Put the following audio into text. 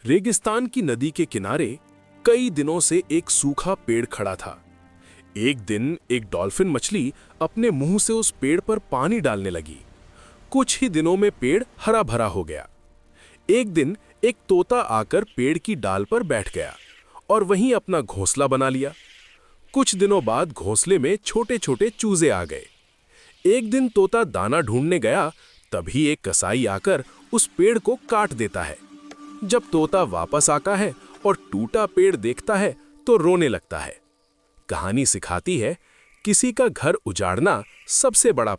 रेगिस्तान की नदी के किनारे कई दिनों से एक सूखा पेड़ खड़ा था। एक दिन एक डॉल्फिन मछली अपने मुंह से उस पेड़ पर पानी डालने लगी। कुछ ही दिनों में पेड़ हरा भरा हो गया। एक दिन एक तोता आकर पेड़ की डाल पर बैठ गया और वहीं अपना घोंसला बना लिया। कुछ दिनों बाद घोंसले में छोटे छोटे चूजे आ गए। एक दिन तोता दाना ढूंढने गया, तभी एक कसाई आकर उस पेड़ को काट देता है। जब तोता वापस आता है और टूटा पेड़ देखता है तो रोने लगता है। कहानी सिखाती है, किसी का घर उजाड़ना सबसे बड़ा